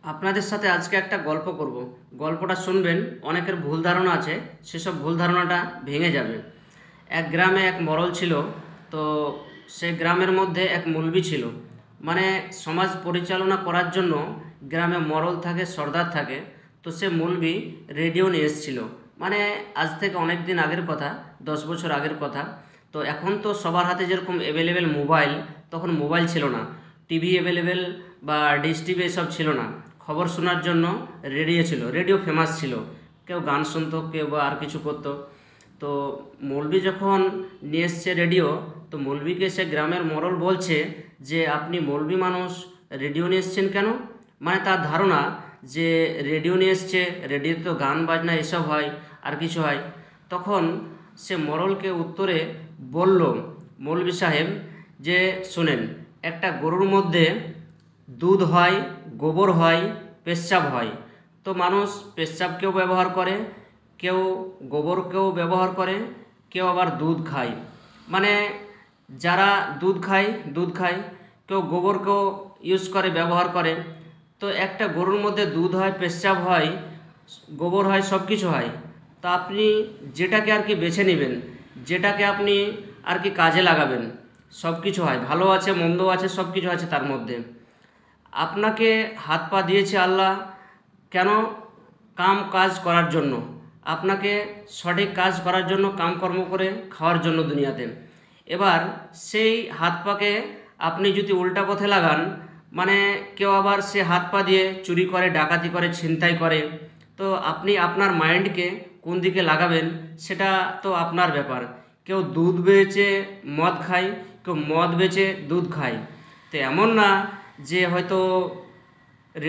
আপনাদের সাথে আজকে একটা গল্প করব। গল্পটা শুনবেন, অনেকের ভুল ধারণা আছে, সেসব ভুল ধারণাটা ভেঙে যাবে। এক গ্রামে এক মরল ছিল। তো সে গ্রামের মধ্যে এক মৌলবি ছিল। মানে সমাজ পরিচালনা করার জন্য গ্রামে মরল থাকে, সর্দার থাকে। তো সে মৌলবি রেডিও নিয়ে এসেছিল। মানে আজ থেকে অনেক দিন আগের কথা, 10 বছর আগের কথা। তো এখন তো সবার হাতে যেরকম অ্যাভেলেবেল মোবাইল, তখন মোবাইল ছিল না, টিভি অ্যাভেলেবেল বা ডিশ টিভি এসব ছিল না। খবর শোনার জন্য রেডিও ছিল, রেডিও ফেমাস ছিল। কেউ গান শুনতো, কেউ বা আর কিছু করতো। তো মৌলবি যখন নিয়ে এসছে রেডিও, তো মৌলবিকে সে গ্রামের মোড়ল বলছে যে আপনি মৌলবি মানুষ, রেডিও নিয়ে এসছেন কেন? মানে তার ধারণা যে রেডিও নিয়ে এসছে, রেডিওতে তো গান বাজনা এসব হয়, আর কিছু হয়। তখন সে মোড়লকে উত্তরে বলল, মৌলবি সাহেব, যে শোনেন, একটা গরুর মধ্যে দুধ হয়, গোবর হয়, পেচ্ছাপ হয়। তো মানুষ পেচ্ছাপকেও ব্যবহার করে, কেউ গোবরকেও ব্যবহার করে, কেউ আবার দুধ খায়। মানে যারা দুধ খায়, কেউ গোবরকেও ইউজ করে, ব্যবহার করে। তো একটা গরুর মধ্যে দুধ হয়, পেচ্ছাপ হয়, গোবর হয়, সব কিছু হয়। তা আপনি যেটাকে আর কি বেছে নেবেন, যেটাকে আপনি আর কি কাজে লাগাবেন, সব কিছু হয়, ভালো আছে মন্দ আছে, সব কিছু আছে তার মধ্যে। আপনাকে হাত পা দিয়েছে আল্লাহ কেন? কাম কাজ করার জন্য, আপনাকে সঠিক কাজ করার জন্য, কামকর্ম করে খাওয়ার জন্য দুনিয়াতে। এবার সেই হাত পাকে আপনি যদি উল্টা পথে লাগান, মানে কেউ আবার সে হাত পা দিয়ে চুরি করে, ডাকাতি করে, ছিনতাই করে। তো আপনি আপনার মাইন্ডকে কোন দিকে লাগাবেন, সেটা তো আপনার ব্যাপার। কেউ দুধ বেচে মদ খায়, কেউ মদ বেচে দুধ খায়। তো এমন না যে হয়তো